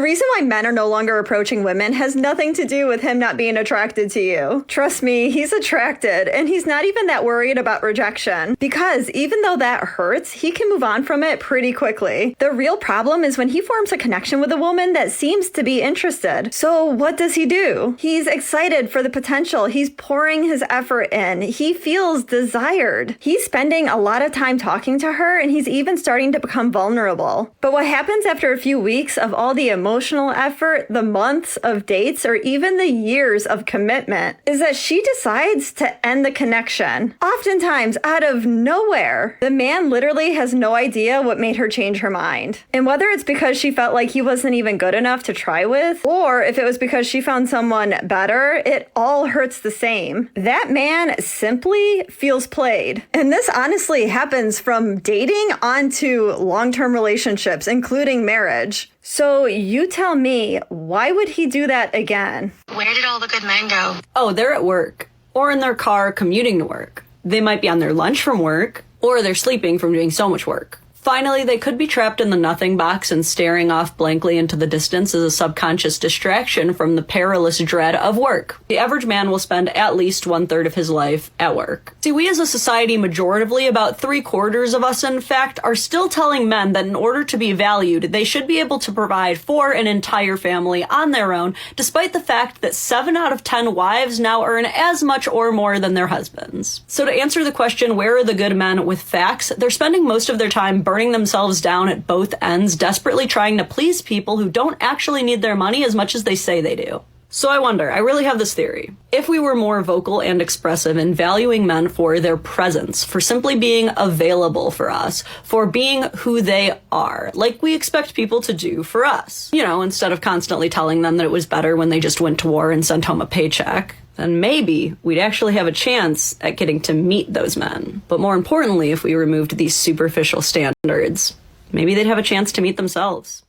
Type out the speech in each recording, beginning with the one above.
The reason why men are no longer approaching women has nothing to do with him not being attracted to you. Trust me, he's attracted, and he's not even that worried about rejection. Because even though that hurts, he can move on from it pretty quickly. The real problem is when he forms a connection with a woman that seems to be interested. So what does he do? He's excited for the potential. He's pouring his effort in. He feels desired. He's spending a lot of time talking to her, and he's even starting to become vulnerable. But what happens after a few weeks of all the emotional effort, the months of dates, or even the years of commitment, is that she decides to end the connection. Oftentimes, out of nowhere, the man literally has no idea what made her change her mind. And whether it's because she felt like he wasn't even good enough to try with, or if it was because she found someone better, it all hurts the same. That man simply feels played. And this honestly happens from dating onto long-term relationships, including marriage. So you tell me, why would he do that again? Where did all the good men go? Oh, they're at work, or in their car commuting to work. They might be on their lunch from work, or they're sleeping from doing so much work. Finally, they could be trapped in the nothing box and staring off blankly into the distance as a subconscious distraction from the perilous dread of work. The average man will spend at least 1/3 of his life at work. See, we as a society, majoritively, about 3/4 of us in fact, are still telling men that in order to be valued, they should be able to provide for an entire family on their own, despite the fact that 7 out of 10 wives now earn as much or more than their husbands. So to answer the question, where are the good men with facts, they're spending most of their time burning themselves down at both ends, desperately trying to please people who don't actually need their money as much as they say they do. So I wonder, I really have this theory. If we were more vocal and expressive in valuing men for their presence, for simply being available for us, for being who they are, like we expect people to do for us, instead of constantly telling them that it was better when they just went to war and sent home a paycheck, then maybe we'd actually have a chance at getting to meet those men. But more importantly, if we removed these superficial standards, maybe they'd have a chance to meet themselves.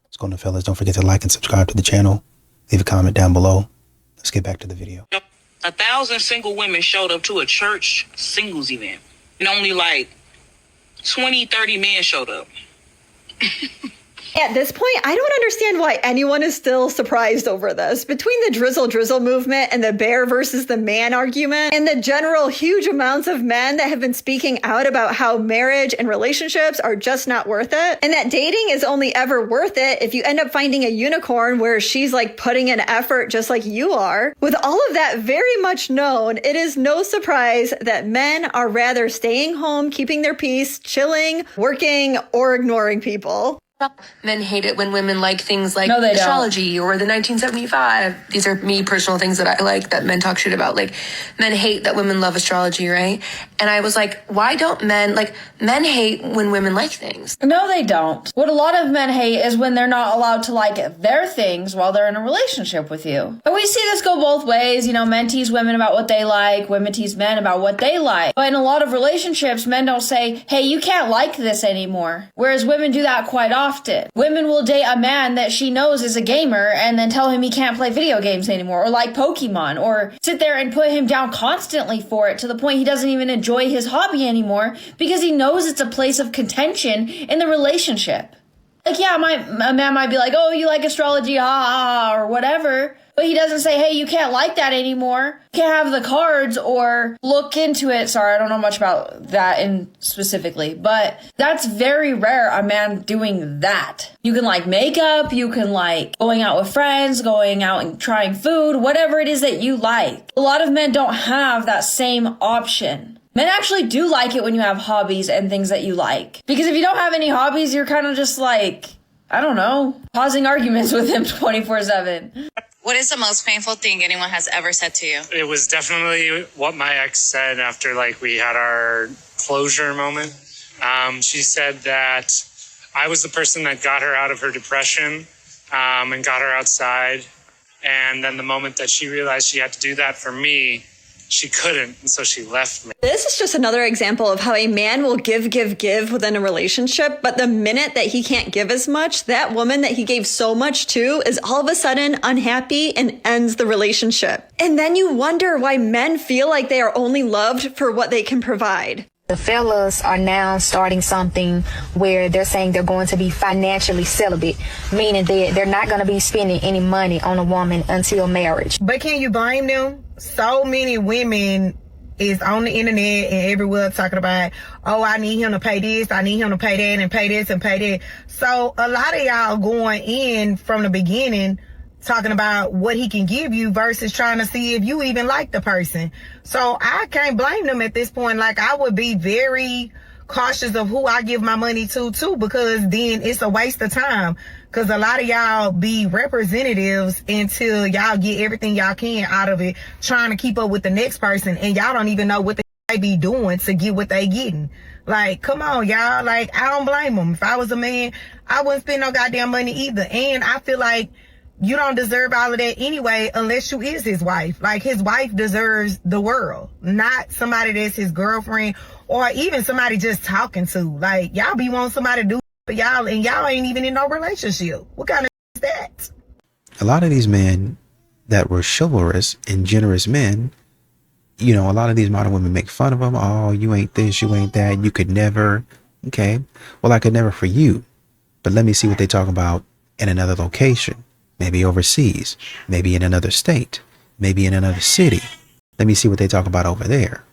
What's going on, fellas? Don't forget to like and subscribe to the channel. Leave a comment down below. Let's get back to the video. 1,000 single women showed up to a church singles event, and only like 20, 30 men showed up. At this point, I don't understand why anyone is still surprised over this. Between the drizzle movement and the bear versus the man argument, and the general huge amounts of men that have been speaking out about how marriage and relationships are just not worth it, and that dating is only ever worth it if you end up finding a unicorn where she's like putting in effort just like you are. With all of that very much known, it is no surprise that men are rather staying home, keeping their peace, chilling, working, or ignoring people. Men hate it when women like things like No, they astrology or the 1975. These are me personal things that I like that men talk shit about. Like, men hate that women love astrology, right? And I was like, why don't men hate when women like things? No, they don't. What a lot of men hate is when they're not allowed to like their things while they're in a relationship with you. And we see this go both ways. Men tease women about what they like, women tease men about what they like. But in a lot of relationships, men don't say, hey, you can't like this anymore. Whereas women do that quite often. Women will date a man that she knows is a gamer and then tell him he can't play video games anymore or like Pokemon, or sit there and put him down constantly for it to the point he doesn't even enjoy his hobby anymore because he knows it's a place of contention in the relationship. Like, yeah, a man might be like, oh, you like astrology, or whatever. But he doesn't say, hey, you can't like that anymore. You can't have the cards or look into it. Sorry, I don't know much about that in specifically, but that's very rare, a man doing that. You can like makeup, you can like going out with friends, going out and trying food, whatever it is that you like. A lot of men don't have that same option. Men actually do like it when you have hobbies and things that you like. Because if you don't have any hobbies, you're kind of just like, I don't know, causing arguments with him 24/7. What is the most painful thing anyone has ever said to you? It was definitely what my ex said after we had our closure moment. She said that I was the person that got her out of her depression and got her outside. And then the moment that she realized she had to do that for me, she couldn't, and so she left me. This is just another example of how a man will give within a relationship, but the minute that he can't give as much, that woman that he gave so much to is all of a sudden unhappy and ends the relationship. And then you wonder why men feel like they are only loved for what they can provide. The fellas are now starting something where they're saying they're going to be financially celibate, meaning that they're not going to be spending any money on a woman until marriage. But can you blame them? So many women is on the internet and everywhere talking about, oh, I need him to pay this, I need him to pay that, and pay this and pay that. So a lot of y'all going in from the beginning talking about what he can give you versus trying to see if you even like the person. So I can't blame them at this point. Like, I would be very cautious of who I give my money to too, because then it's a waste of time. Because a lot of y'all be representatives until y'all get everything y'all can out of it, trying to keep up with the next person, and y'all don't even know what they be doing to get what they getting. Like, come on, y'all. Like, I don't blame them. If I was a man, I wouldn't spend no goddamn money either. And I feel like you don't deserve all of that anyway unless you is his wife. Like, his wife deserves the world, not somebody that's his girlfriend or even somebody just talking to. Like, y'all be wanting somebody to do for y'all, and y'all ain't even in no relationship. What kind of is that? A lot of these men that were chivalrous and generous men, you know, a lot of these modern women make fun of them. Oh, you ain't this, you ain't that, you could never. Okay, well, I could never for you. But let me see what they talk about in another location. Maybe overseas, maybe in another state, maybe in another city. Let me see what they talk about over there.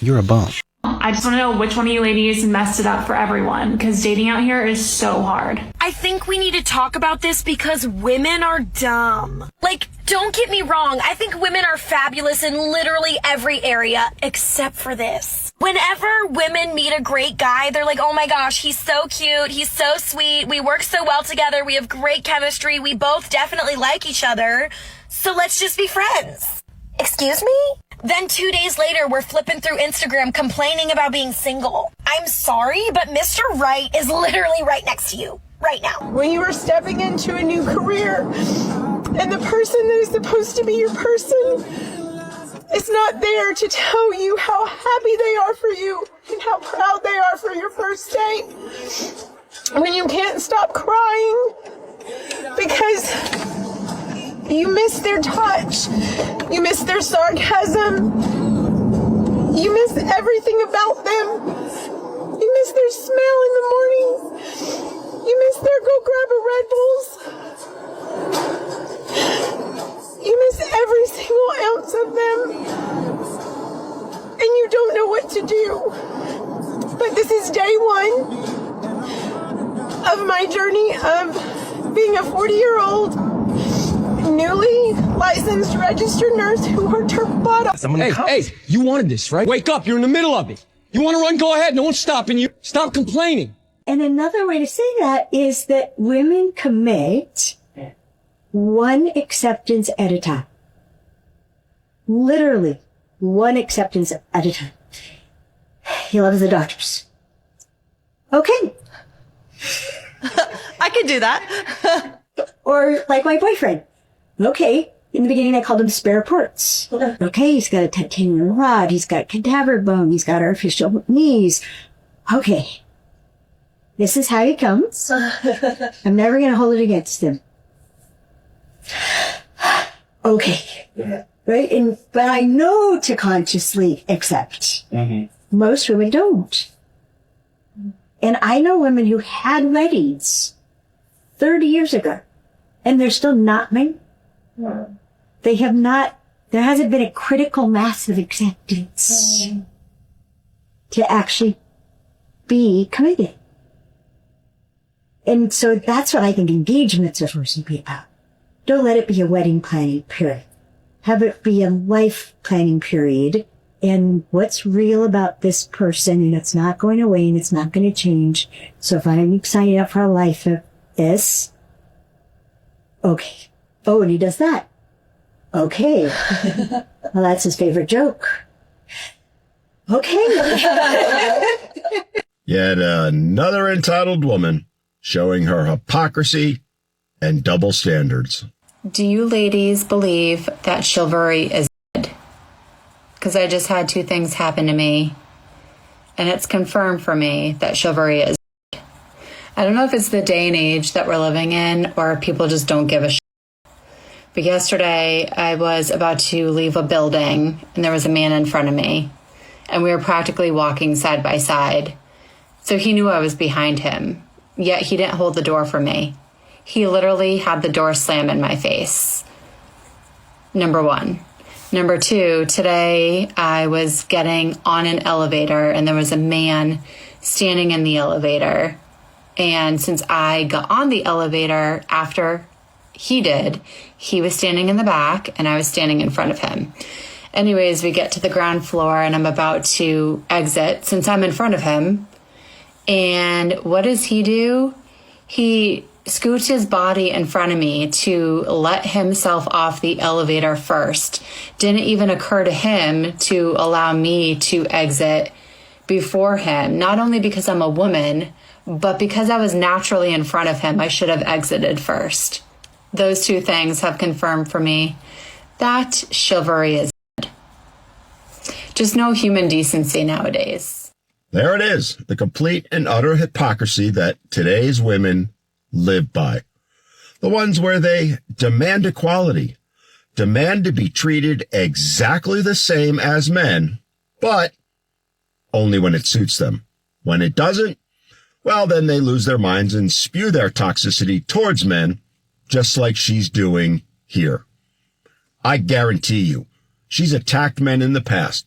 You're a bum. I just want to know which one of you ladies messed it up for everyone, because dating out here is so hard. I think we need to talk about this because women are dumb. Like, don't get me wrong. I think women are fabulous in literally every area except for this. Whenever women meet a great guy, they're like, oh my gosh, he's so cute. He's so sweet. We work so well together. We have great chemistry. We both definitely like each other. So let's just be friends. Excuse me? Then 2 days later, we're flipping through Instagram complaining about being single. I'm sorry, but Mr. Right is literally right next to you right now. When you are stepping into a new career and the person that is supposed to be your person is not there to tell you how happy they are for you and how proud they are for your first date, when you can't stop crying because you miss their touch, you miss their sarcasm, you miss everything about them, you miss their smell in the mornings, you miss their go grab a Red Bulls, you miss every single ounce of them, and you don't know what to do. But this is day one of my journey of being a 40-year-old newly licensed registered nurse who worked her butt off. Hey, you wanted this, right? Wake up, you're in the middle of it. You want to run, go ahead, no one's stopping you. Stop complaining. And another way to say that is that women commit one acceptance at a time. Literally, one acceptance at a time. He loves the Dodgers. Okay. I could do that. Or like my boyfriend. Okay. In the beginning, I called him spare parts. Okay, he's got a titanium rod. He's got cadaver bone. He's got artificial knees. Okay. This is how he comes. I'm never going to hold it against him. Okay. Right? But I know to consciously accept. Mm-hmm. Most women don't. And I know women who had weddings 30 years ago, and they're still not married. They have not, there hasn't been a critical mass of acceptance to actually be committed. And so that's what I think engagement's supposed to be about. Don't let it be a wedding planning period. Have it be a life planning period. And what's real about this person, and it's not going away and it's not going to change. So if I'm signing up for a life of this, okay. Oh, and he does that. Okay. Well, that's his favorite joke. Okay. Yet another entitled woman showing her hypocrisy and double standards. Do you ladies believe that chivalry is dead? Because I just had two things happen to me, and it's confirmed for me that chivalry is dead. I don't know if it's the day and age that we're living in, or people just don't give a shit. But yesterday, I was about to leave a building, and there was a man in front of me. and we were practically walking side by side. So he knew I was behind him, yet he didn't hold the door for me. He literally had the door slam in my face. Number one. Number two, today I was getting on an elevator and there was a man standing in the elevator. And since I got on the elevator after he did, he was standing in the back and I was standing in front of him. Anyways, we get to the ground floor and I'm about to exit since I'm in front of him. And what does he do? He scoots his body in front of me to let himself off the elevator first. Didn't even occur to him to allow me to exit before him. Not only because I'm a woman, but because I was naturally in front of him, I should have exited first. Those two things have confirmed for me that chivalry is dead. Just no human decency nowadays. There it is, the complete and utter hypocrisy that today's women live by. The ones where they demand equality, demand to be treated exactly the same as men, but only when it suits them. When it doesn't, well, then they lose their minds and spew their toxicity towards men, just like she's doing here. I guarantee you, she's attacked men in the past,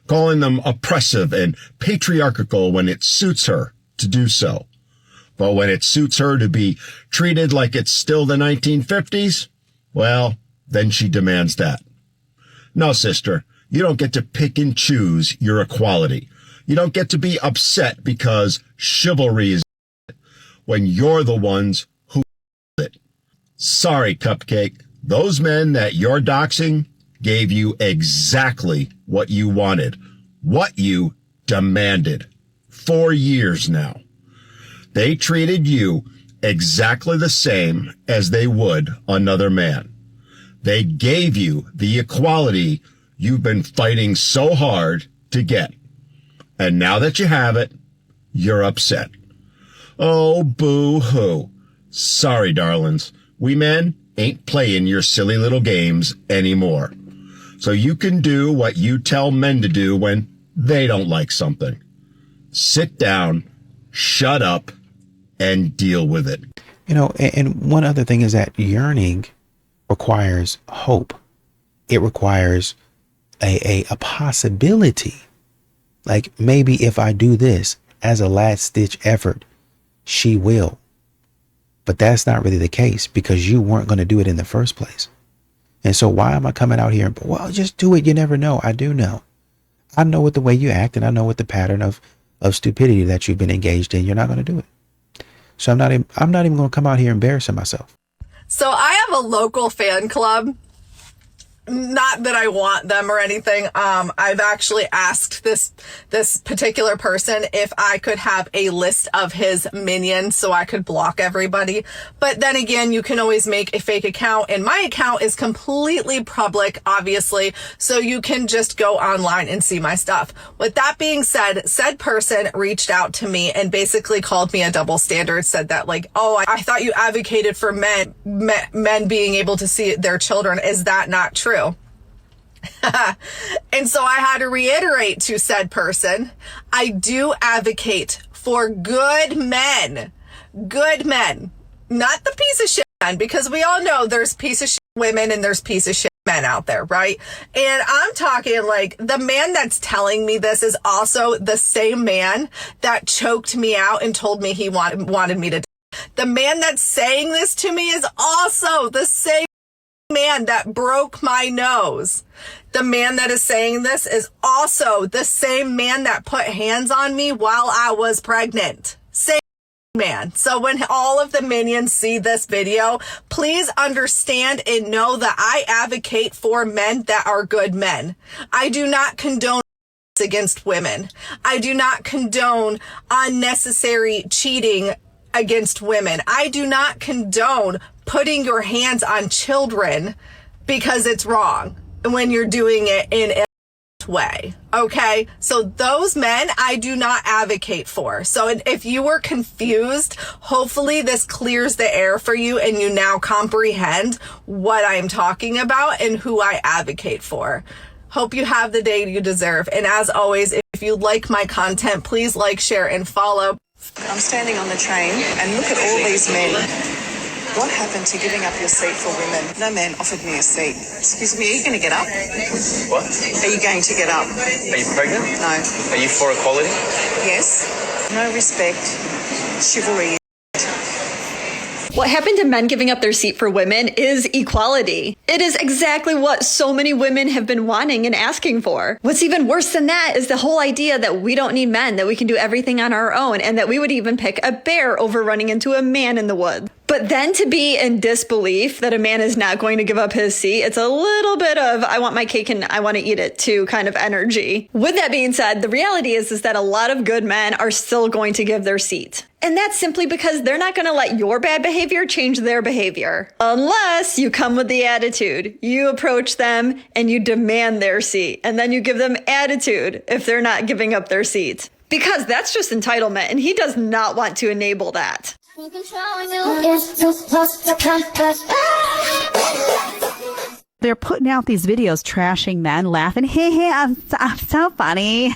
calling them oppressive and patriarchal when it suits her to do so. But when it suits her to be treated like it's still the 1950s, well, then she demands that. No, sister, you don't get to pick and choose your equality. You don't get to be upset because chivalry is when you're the ones who it. Sorry, Cupcake. Those men that you're doxing gave you exactly what you wanted, what you demanded. 4 years now. They treated you exactly the same as they would another man. They gave you the equality you've been fighting so hard to get. And now that you have it, you're upset. Oh, boo-hoo. Sorry, darlings. We men ain't playing your silly little games anymore. So you can do what you tell men to do when they don't like something. Sit down, shut up, and deal with it. You know, and one other thing is that yearning requires hope. It requires a possibility. Like, maybe if I do this as a last ditch effort, she will. But that's not really the case because you weren't going to do it in the first place. And so why am I coming out here and, well, just do it. You never know. I do know. I know what the way you act and I know what the pattern of stupidity that you've been engaged in. You're not going to do it. So I'm not even going to come out here embarrassing myself. So I have a local fan club. Not that I want them or anything. I've actually asked this particular person if I could have a list of his minions so I could block everybody. But then again, you can always make a fake account, and my account is completely public, obviously, so you can just go online and see my stuff. With that being said, said person reached out to me and basically called me a double standard, said that like, oh, I thought you advocated for men being able to see their children. Is that not true? And so I had to reiterate to said person, I do advocate for good men, not the piece of shit men, because we all know there's piece of shit women and there's piece of shit men out there, right? And I'm talking like the man that's telling me this is also the same man that choked me out and told me he wanted me to die. The man that's saying this to me is also the same man that broke my nose. The man that is saying this is also the same man that put hands on me while I was pregnant. Same man. So when all of the minions see this video, please understand and know that I advocate for men that are good men. I do not condone against women. I do not condone unnecessary cheating against women. I do not condone putting your hands on children because it's wrong when you're doing it in a way. Okay. So those men I do not advocate for. So if you were confused, hopefully this clears the air for you and you now comprehend what I'm talking about and who I advocate for. Hope you have the day you deserve. And as always, if If you like my content, please like, share, and follow. I'm standing on the train and look at all these men. What happened to giving up your seat for women? No man offered me a seat. Excuse me, are you going to get up? What? Are you going to get up? Are you pregnant? No. Are you for equality? Yes. No respect. Chivalry. What happened to men giving up their seat for women is equality. It is exactly what so many women have been wanting and asking for. What's even worse than that is the whole idea that we don't need men, that we can do everything on our own, and that we would even pick a bear over running into a man in the woods. But then to be in disbelief that a man is not going to give up his seat, it's a little bit of I want my cake and I want to eat it too kind of energy. With that being said, the reality is that a lot of good men are still going to give their seat. And that's simply because they're not going to let your bad behavior change their behavior. Unless you come with the attitude. You approach them and you demand their seat. And then you give them attitude if they're not giving up their seat. Because that's just entitlement, and he does not want to enable that. They're putting out these videos trashing men, laughing, hey, I'm so funny,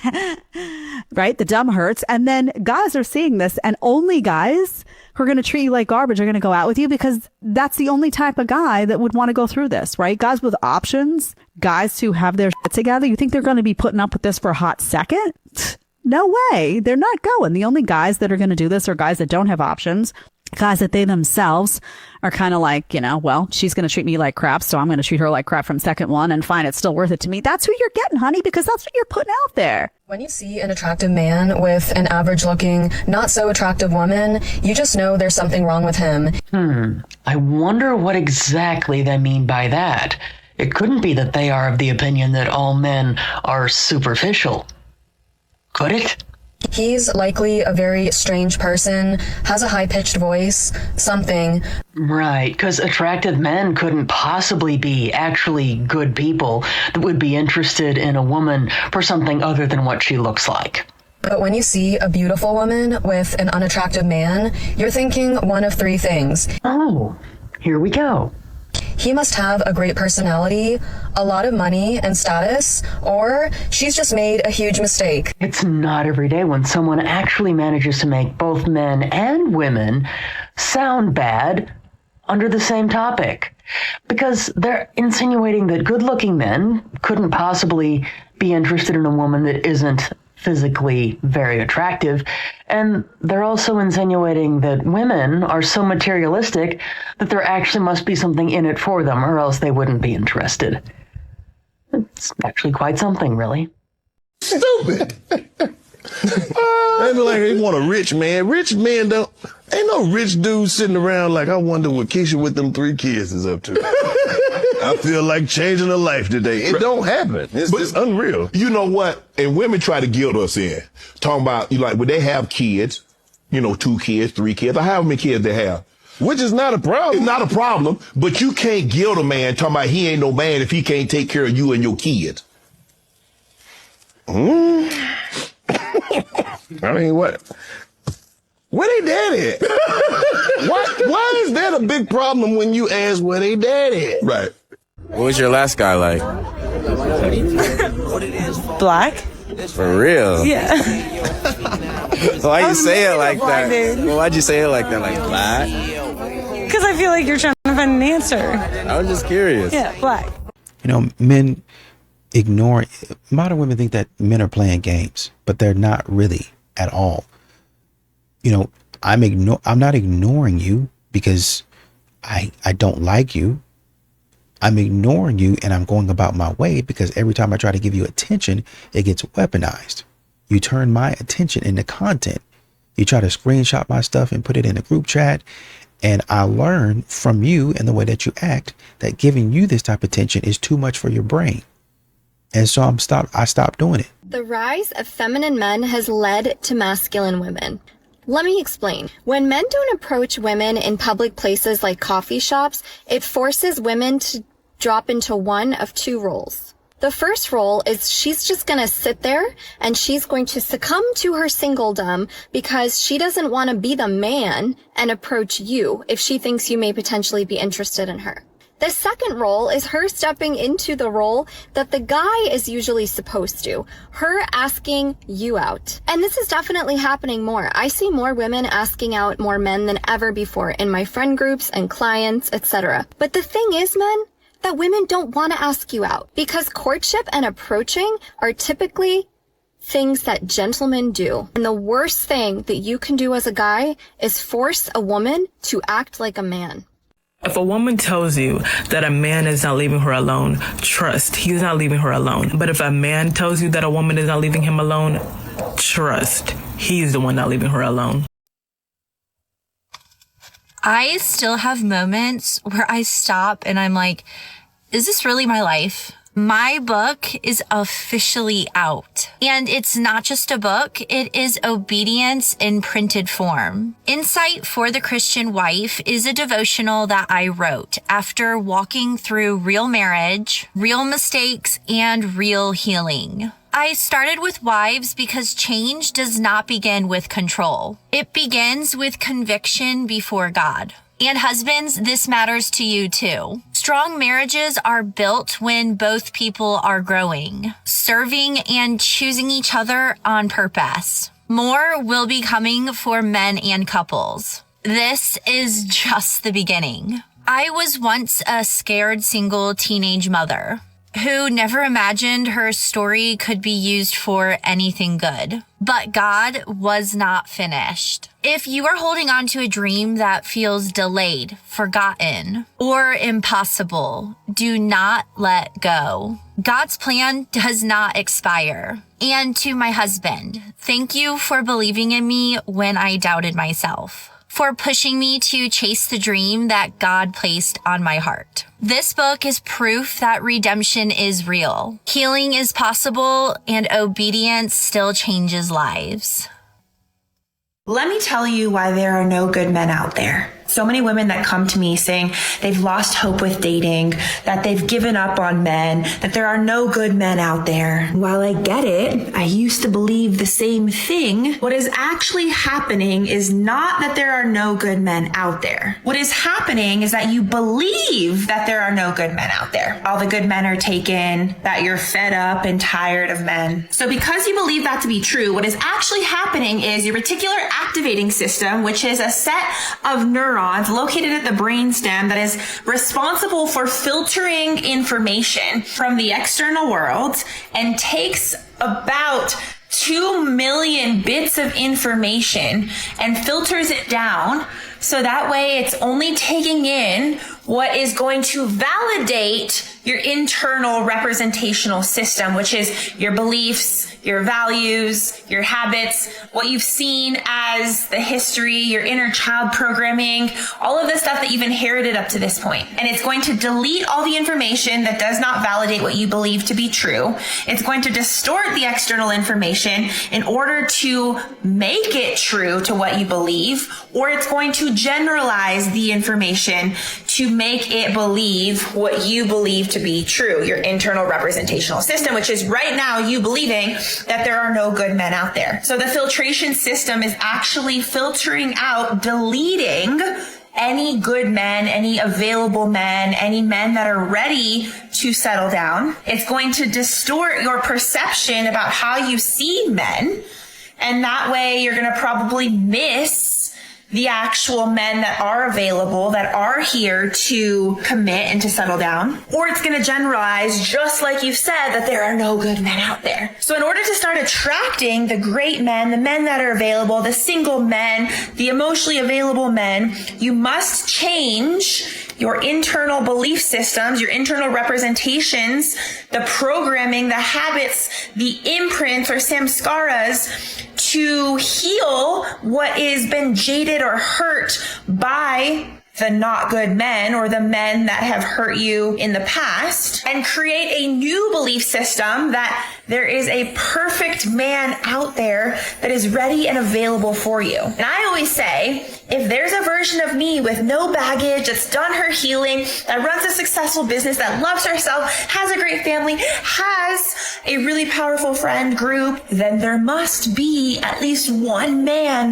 right? The dumb hurts. And then guys are seeing this, and only guys who are going to treat you like garbage are going to go out with you, because that's the only type of guy that would want to go through this, right? Guys with options, guys who have their shit together. You think they're going to be putting up with this for a hot second? No way. They're not going. The only guys that are going to do this are guys that don't have options, guys that they themselves are kind of like, you know, well, she's going to treat me like crap, so I'm going to treat her like crap from second one, and fine, it's still worth it to me. That's who you're getting, honey, because that's what you're putting out there. When you see an attractive man with an average looking, not so attractive woman, you just know there's something wrong with him. I wonder what exactly they mean by that. It couldn't be that they are of the opinion that all men are superficial. Could it? He's likely a very strange person, has a high-pitched voice, something. Right, because attractive men couldn't possibly be actually good people that would be interested in a woman for something other than what she looks like. But when you see a beautiful woman with an unattractive man, you're thinking one of three things. Oh, here we go. He must have a great personality, a lot of money and status, or she's just made a huge mistake. It's not every day when someone actually manages to make both men and women sound bad under the same topic. Because they're insinuating that good-looking men couldn't possibly be interested in a woman that isn't physically very attractive, and they're also insinuating that women are so materialistic that there actually must be something in it for them, or else they wouldn't be interested. It's actually quite something, really. Stupid. They be like, they want a rich man. Rich men don't. Ain't no rich dude sitting around like, I wonder what Keisha with them 3 kids is up to. I feel like changing a life today. It don't happen. It's unreal. You know what? And women try to guilt us in. Talking about, you like, when they have kids, you know, 2 kids, 3 kids, or however many kids they have. Which is not a problem. It's not a problem, but you can't guilt a man talking about he ain't no man if he can't take care of you and your kids. I mean, what? Where they dad at? Why is that a big problem when you ask where they dad at? Right. What was your last guy like? Black. For real? Yeah. Why you say it like that? Well, why'd you say it like that? Like black? Because I feel like you're trying to find an answer. I was just curious. Yeah, black. You know, men ignore, modern women think that men are playing games, but they're not really at all. You know, I'm not ignoring you because I don't like you. I'm ignoring you and I'm going about my way because every time I try to give you attention, it gets weaponized. You turn my attention into content. You try to screenshot my stuff and put it in a group chat. And I learn from you and the way that you act that giving you this type of attention is too much for your brain. And so I stopped doing it. The rise of feminine men has led to masculine women. Let me explain. When men don't approach women in public places like coffee shops, it forces women to drop into one of 2 roles. The first role is she's just going to sit there and she's going to succumb to her singledom because she doesn't want to be the man and approach you if she thinks you may potentially be interested in her. The second role is her stepping into the role that the guy is usually supposed to. Her asking you out. And this is definitely happening more. I see more women asking out more men than ever before in my friend groups and clients, etc. But the thing is, men, that women don't want to ask you out because courtship and approaching are typically things that gentlemen do. And the worst thing that you can do as a guy is force a woman to act like a man. If a woman tells you that a man is not leaving her alone, trust, he's not leaving her alone. But if a man tells you that a woman is not leaving him alone, trust, he's the one not leaving her alone. I still have moments where I stop and I'm like, is this really my life? My book is officially out. And it's not just a book, it is obedience in printed form. Insight for the Christian Wife is a devotional that I wrote after walking through real marriage, real mistakes, and real healing. I started with wives because change does not begin with control. It begins with conviction before God. And husbands, this matters to you too. Strong marriages are built when both people are growing, serving, and choosing each other on purpose. More will be coming for men and couples. This is just the beginning. I was once a scared single teenage mother who never imagined her story could be used for anything good. But God was not finished. If you are holding on to a dream that feels delayed, forgotten, or impossible, do not let go. God's plan does not expire. And to my husband, thank you for believing in me when I doubted myself, for pushing me to chase the dream that God placed on my heart. This book is proof that redemption is real, healing is possible, and obedience still changes lives. Let me tell you why there are no good men out there. So many women that come to me saying they've lost hope with dating, that they've given up on men, that there are no good men out there. While I get it, I used to believe the same thing. What is actually happening is not that there are no good men out there. What is happening is that you believe that there are no good men out there. All the good men are taken, that you're fed up and tired of men. So because you believe that to be true, what is actually happening is your reticular activating system, which is a set of neurons located at the brainstem that is responsible for filtering information from the external world and takes about 2 million bits of information and filters it down so that way it's only taking in what is going to validate your internal representational system, which is your beliefs, your values, your habits, what you've seen as the history, your inner child programming, all of the stuff that you've inherited up to this point. And it's going to delete all the information that does not validate what you believe to be true. It's going to distort the external information in order to make it true to what you believe, or it's going to generalize the information to make it believe what you believe to be true, your internal representational system, which is right now you believing that there are no good men out there. So the filtration system is actually filtering out, deleting any good men, any available men, any men that are ready to settle down. It's going to distort your perception about how you see men. And that way you're going to probably miss the actual men that are available, that are here to commit and to settle down. Or it's going to generalize, just like you've said, that there are no good men out there. So in order to start attracting the great men, the men that are available, the single men, the emotionally available men, you must change your internal belief systems, your internal representations, the programming, the habits, the imprints or samskaras to heal what has been jaded or hurt by the not good men or the men that have hurt you in the past, and create a new belief system that there is a perfect man out there that is ready and available for you. And I always say, if there's a version of me with no baggage, that's done her healing, that runs a successful business, that loves herself, has a great family, has a really powerful friend group, then there must be at least one man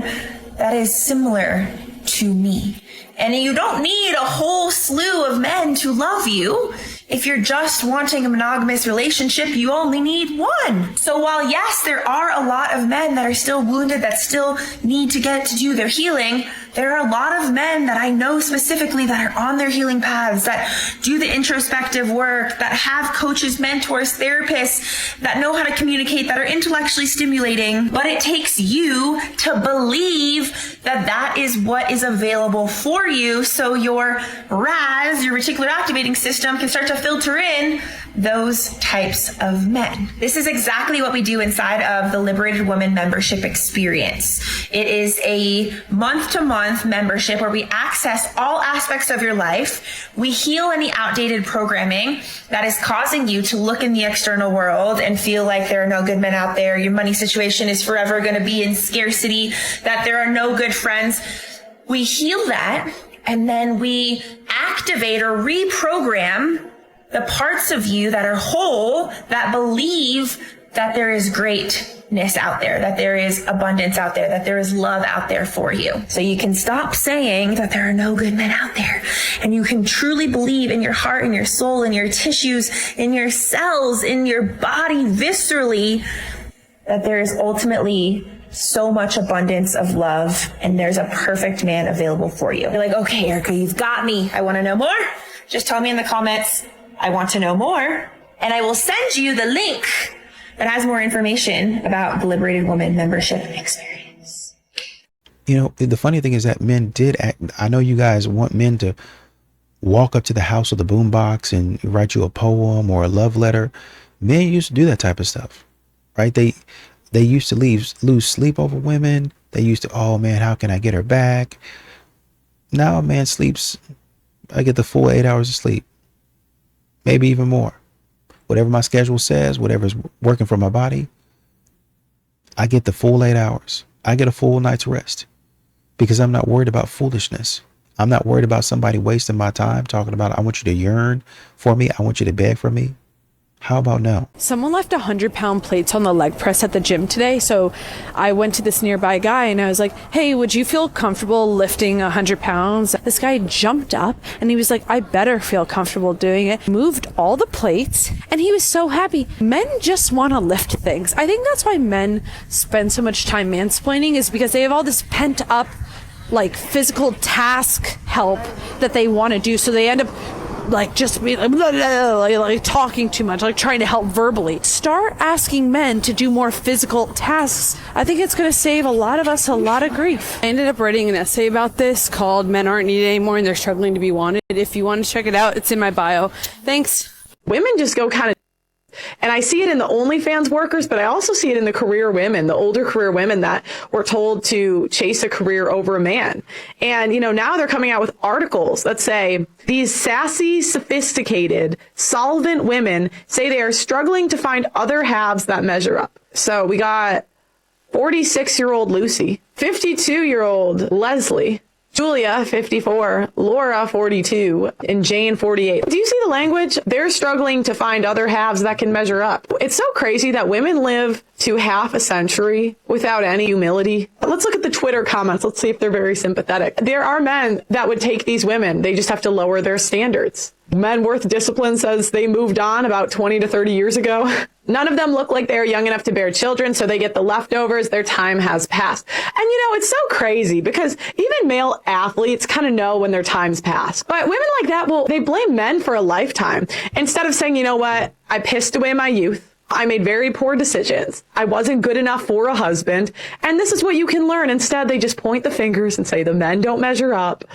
that is similar to me. And you don't need a whole slew of men to love you. If you're just wanting a monogamous relationship, you only need one. So while yes, there are a lot of men that are still wounded, that still need to get to do their healing, there are a lot of men that I know specifically that are on their healing paths, that do the introspective work, that have coaches, mentors, therapists, that know how to communicate, that are intellectually stimulating. But it takes you to believe that that is what is available for you, so your RAS, your reticular activating system, can start to filter in those types of men. This is exactly what we do inside of the Liberated Woman membership experience. It is a month-to-month membership where we access all aspects of your life. We heal any outdated programming that is causing you to look in the external world and feel like there are no good men out there. Your money situation is forever going to be in scarcity, that there are no good friends. We heal that, and then we activate or reprogram the parts of you that are whole, that believe that there is greatness out there, that there is abundance out there, that there is love out there for you. So you can stop saying that there are no good men out there, and you can truly believe in your heart, in your soul, in your tissues, in your cells, in your body, viscerally, that there is ultimately so much abundance of love, and there's a perfect man available for you. You're like, okay, Erica, you've got me. I want to know more. Just tell me in the comments, I want to know more, and I will send you the link that has more information about the Liberated Woman membership experience. You know, the funny thing is that men did act. I know you guys want men to walk up to the house with a boombox and write you a poem or a love letter. Men used to do that type of stuff, right? They used to lose sleep over women. They used to, oh man, how can I get her back? Now a man sleeps, I get the full 8 hours of sleep. Maybe even more. Whatever my schedule says, whatever's working for my body, I get the full 8 hours. I get a full night's rest because I'm not worried about foolishness. I'm not worried about somebody wasting my time talking about, I want you to yearn for me. I want you to beg for me. How about no? Someone left 100-pound plates on the leg press at the gym today. So I went to this nearby guy and I was like, hey, would you feel comfortable lifting 100 pounds? This guy jumped up and he was like, I better feel comfortable doing it. Moved all the plates and he was so happy. Men just want to lift things. I think that's why men spend so much time mansplaining, is because they have all this pent up like physical task help that they want to do. So they end up like just be like talking too much, like trying to help verbally. Start asking men to do more physical tasks. I think it's going to save a lot of us a lot of grief. I ended up writing an essay about this called Men Aren't Needed Anymore and They're Struggling to Be Wanted. If you want to check it out, it's in my bio. Thanks. Women just go kind of, and I see it in the OnlyFans workers, but I also see it in the career women, the older career women that were told to chase a career over a man. And, you know, now they're coming out with articles that say these sassy, sophisticated, solvent women say they are struggling to find other halves that measure up. So we got 46-year-old Lucy, 52-year-old Leslie, Julia, 54, Laura, 42, and Jane, 48. Do you see the language? They're struggling to find other halves that can measure up. It's so crazy that women live to half a century without any humility. Let's look at the Twitter comments. Let's see if they're very sympathetic. There are men that would take these women. They just have to lower their standards. Men Worth Discipline says they moved on about 20 to 30 years ago. None of them look like they're young enough to bear children, so they get the leftovers. Their time has passed. And you know, it's so crazy because even male athletes kind of know when their time's passed. But women like that, well, they blame men for a lifetime instead of saying, you know what, I pissed away my youth. I made very poor decisions. I wasn't good enough for a husband. And this is what you can learn. Instead, they just point the fingers and say the men don't measure up.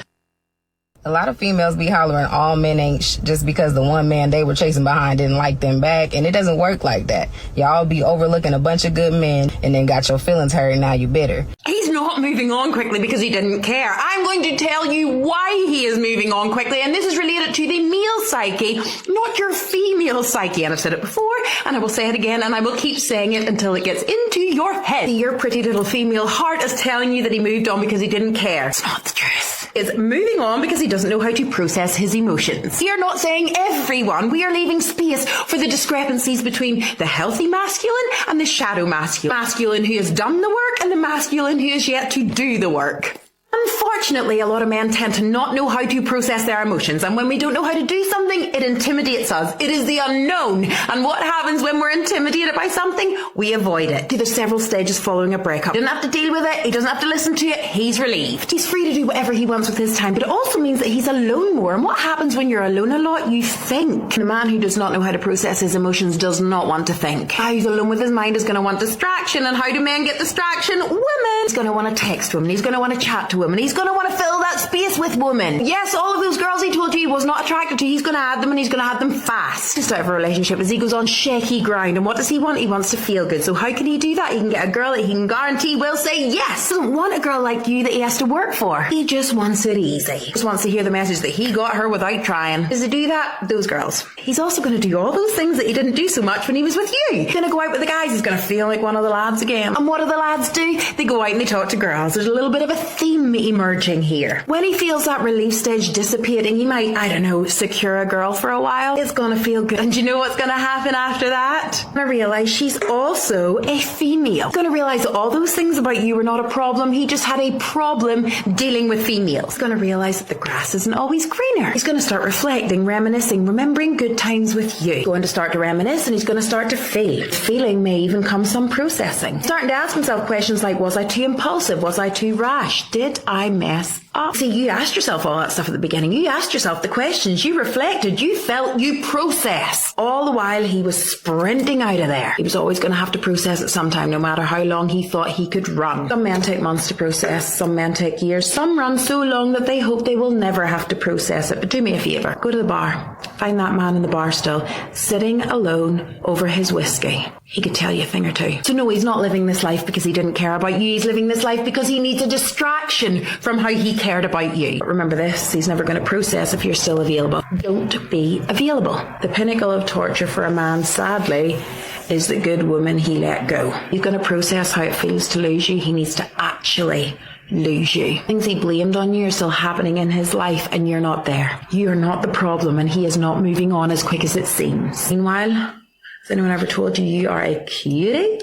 A lot of females be hollering all men ain't just because the one man they were chasing behind didn't like them back, and it doesn't work like that. Y'all be overlooking a bunch of good men and then got your feelings hurt and now you bitter. He's not moving on quickly because he didn't care. I'm going to tell you why he is moving on quickly, and this is related to the male psyche, not your female psyche. And I've said it before, and I will say it again, and I will keep saying it until it gets into your head. Your pretty little female heart is telling you that he moved on because he didn't care. It's not the truth. It's moving on because he doesn't know how to process his emotions. We are not saying everyone. We are leaving space for the discrepancies between the healthy masculine and the shadow masculine. Masculine who has done the work and the masculine who is yet to do the work. And for Unfortunately, a lot of men tend to not know how to process their emotions, and when we don't know how to do something, it intimidates us. It is the unknown, and what happens when we're intimidated by something? We avoid it. There's several stages following a breakup. He doesn't have to deal with it, he doesn't have to listen to it, he's relieved. He's free to do whatever he wants with his time, but it also means that he's alone more, and what happens when you're alone a lot? You think. The man who does not know how to process his emotions does not want to think. How he's alone with his mind is going to want distraction, and how do men get distraction? Women. He's going to want to text women, he's going to want to chat to women, he's going to want to fill that space with women. Yes, all of those girls he told you he was not attracted to, he's going to add them, and he's going to add them fast. To start a relationship as he goes on shaky ground, and what does he want? He wants to feel good. So how can he do that? He can get a girl that he can guarantee will say yes. He doesn't want a girl like you that he has to work for. He just wants it easy. He just wants to hear the message that he got her without trying. Does he do that? Those girls. He's also going to do all those things that he didn't do so much when he was with you. He's going to go out with the guys. He's going to feel like one of the lads again. And what do the lads do? They go out and they talk to girls. There's a little bit of a theme emerging here. When he feels that relief stage dissipating, he might, I don't know, secure a girl for a while. It's going to feel good. And you know what's going to happen after that? I realize she's also a female. He's going to realize that all those things about you were not a problem. He just had a problem dealing with females. He's going to realize that the grass isn't always greener. He's going to start reflecting, reminiscing, remembering good times with you. He's going to start to reminisce, and he's going to start to feel. Feeling may even come some processing. Starting to ask himself questions like, was I too impulsive? Was I too rash? Did I mess up? See, you asked yourself all that stuff at the beginning. You asked yourself the questions. You reflected. You felt. You processed. All the while he was sprinting out of there. He was always going to have to process it sometime, no matter how long he thought he could run. Some men take months to process. Some men take years. Some run so long that they hope they will never have to process it. But do me a favour. Go to the bar. Find that man in the bar still, sitting alone over his whiskey. He could tell you a thing or two. So no, he's not living this life because he didn't care about you. He's living this life because he needs a distraction from how he cared about you. But remember this, he's never going to process if you're still available. Don't be available. The pinnacle of torture for a man, sadly, is the good woman he let go. He's going to process how it feels to lose you. He needs to actually lose you. Things he blamed on you are still happening in his life, and you're not there. You're not the problem, and he is not moving on as quick as it seems. Meanwhile, has anyone ever told you you are a cutie?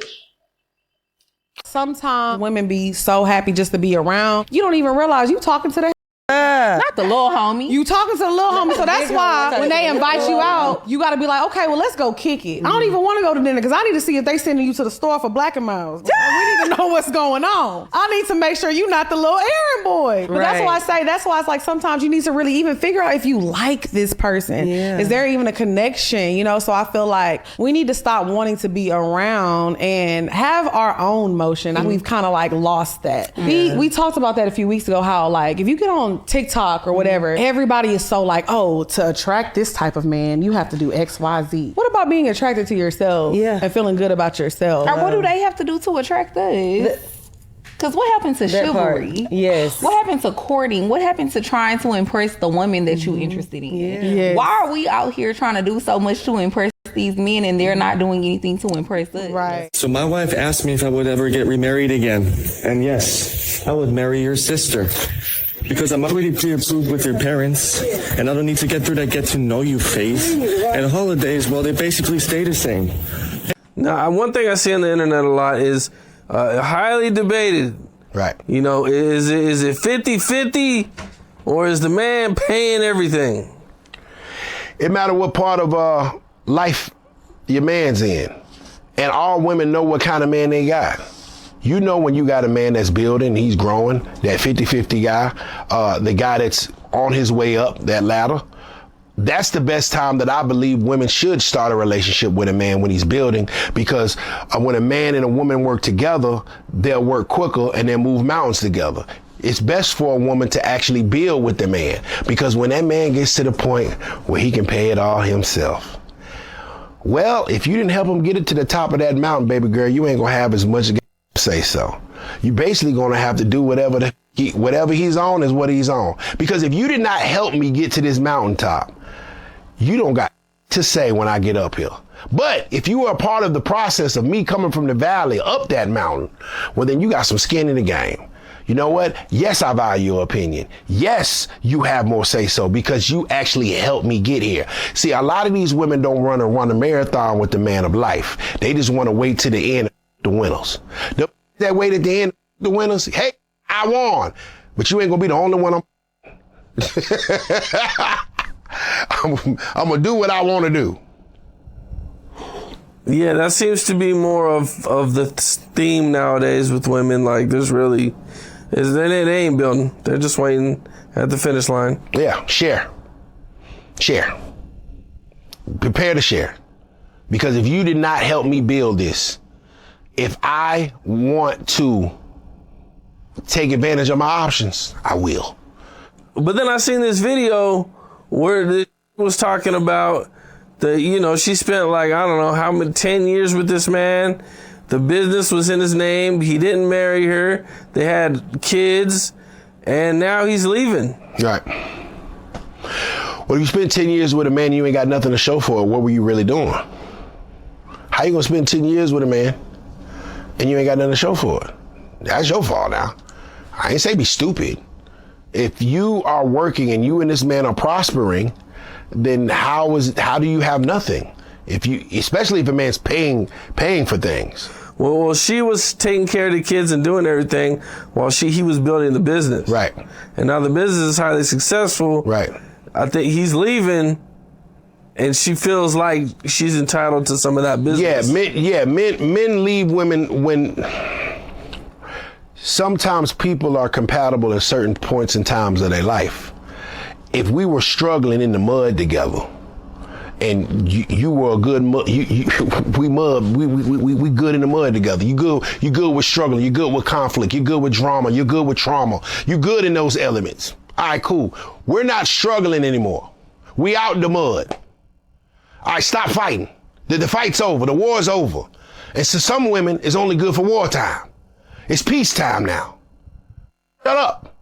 Sometimes women be so happy just to be around. You don't even realize you talking to the not the little homie. You talking to the little homie, so that's why when they invite you out, you got to be like, okay, well, let's go kick it. I don't even want to go to dinner because I need to see if they sending you to the store for Black & Milds. We need to know what's going on. I need to make sure you're not the little errand boy. But that's why I say, that's why it's like sometimes you need to really even figure out if you like this person. Yeah. Is there even a connection? You know, so I feel like we need to stop wanting to be around and have our own motion. I mean, we've kind of like lost that. We talked about that a few weeks ago, how like if you get on TikTok or whatever, everybody is so like, oh, to attract this type of man, you have to do X, Y, Z. What about being attracted to yourself and feeling good about yourself? Or what do they have to do to attract us? Because what happens to chivalry? Yes. What happens to courting? What happens to trying to impress the woman that you're interested in? Yes. Why are we out here trying to do so much to impress these men and they're not doing anything to impress us? Right. So my wife asked me if I would ever get remarried again. And yes, I would marry your sister. Because I'm already pre-approved with your parents, and I don't need to get through that get to know you phase. And holidays, well, they basically stay the same. Now, one thing I see on the internet a lot is highly debated. Right. You know, is it 50-50 or is the man paying everything? It matter what part of life your man's in. And all women know what kind of man they got. You know when you got a man that's building, he's growing, that 50-50 guy, the guy that's on his way up that ladder. That's the best time that I believe women should start a relationship with a man when he's building, because when a man and a woman work together, they'll work quicker and they'll move mountains together. It's best for a woman to actually build with the man, because when that man gets to the point where he can pay it all himself, well, if you didn't help him get it to the top of that mountain, baby girl, you ain't gonna have as much say so. You basically gonna have to do whatever he's on is what he's on. Because if you did not help me get to this mountaintop, you don't got to say when I get up here. But if you are a part of the process of me coming from the valley up that mountain, well, then you got some skin in the game. You know what? Yes, I value your opinion. Yes, you have more say so because you actually helped me get here. See, a lot of these women don't run a marathon with the man of life. They just want to wait to the end. The winners. That wait at the end, the winners, hey, I won. But you ain't gonna be the only one I'm gonna do what I want to do. Yeah, that seems to be more of the theme nowadays with women. Like, there's really, they ain't building. They're just waiting at the finish line. Yeah, share. Prepare to share. Because if you did not help me build this, if I want to take advantage of my options, I will. But then I seen this video where the was talking about she spent like, I don't know how many, 10 years with this man. The business was in his name. He didn't marry her. They had kids, and now he's leaving. Right. Well, if you spend 10 years with a man, you ain't got nothing to show for it. What were you really doing? How you gonna spend 10 years with a man and you ain't got nothing to show for it? That's your fault now. I ain't say be stupid. If you are working and you and this man are prospering, then how do you have nothing? Especially if a man's paying for things. Well, she was taking care of the kids and doing everything while he was building the business. Right. And now the business is highly successful. Right. I think he's leaving, and she feels like she's entitled to some of that business. Men leave women when sometimes people are compatible at certain points in times of their life. If we were struggling in the mud together, and you were a good we good in the mud together. You good with struggling. You good with conflict. You good with drama. You good with trauma. You good in those elements. All right, cool. We're not struggling anymore. We out in the mud. All right, stop fighting. The fight's over. The war's over. And so some women, it's only good for wartime. It's peacetime now. Shut up.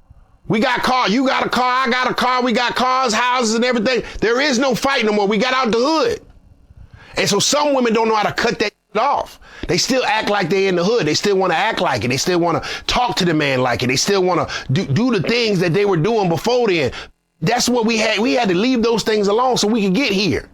We got car. You got a car. I got a car. We got cars, houses, and everything. There is no fight no more. We got out the hood. And so some women don't know how to cut that off. They still act like they're in the hood. They still want to act like it. They still want to talk to the man like it. They still want to do the things that they were doing before then. That's what we had. We had to leave those things alone so we could get here.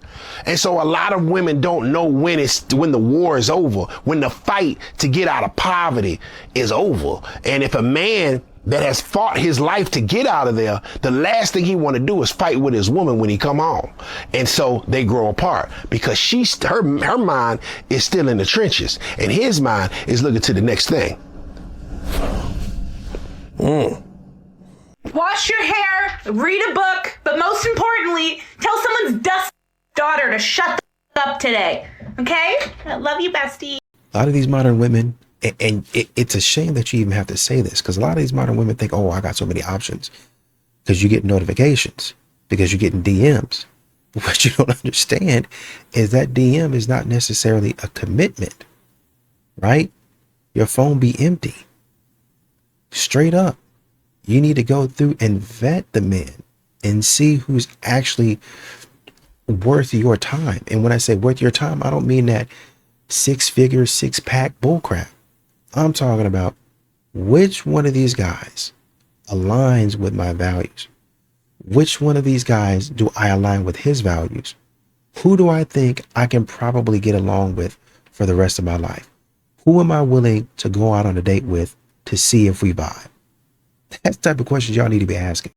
And so a lot of women don't know when the war is over, when the fight to get out of poverty is over. And if a man that has fought his life to get out of there, the last thing he want to do is fight with his woman when he come home. And so they grow apart because her mind is still in the trenches and his mind is looking to the next thing. Wash your hair, read a book, but most importantly, tell someone's dust daughter to shut the up today. Okay? I love you, bestie. A lot of these modern women, and it's a shame that you even have to say this, because a lot of these modern women think, oh, I got so many options, because you get notifications, because you're getting DMs. But what you don't understand is that DM is not necessarily a commitment, right? Your phone be empty. Straight up. You need to go through and vet the man and see who's actually worth your time. And when I say worth your time, I don't mean that 6-figure, 6-pack bullcrap. I'm talking about which one of these guys aligns with my values. Which one of these guys do I align with his values? Who do I think I can probably get along with for the rest of my life? Who am I willing to go out on a date with to see if we vibe? That's the type of questions y'all need to be asking.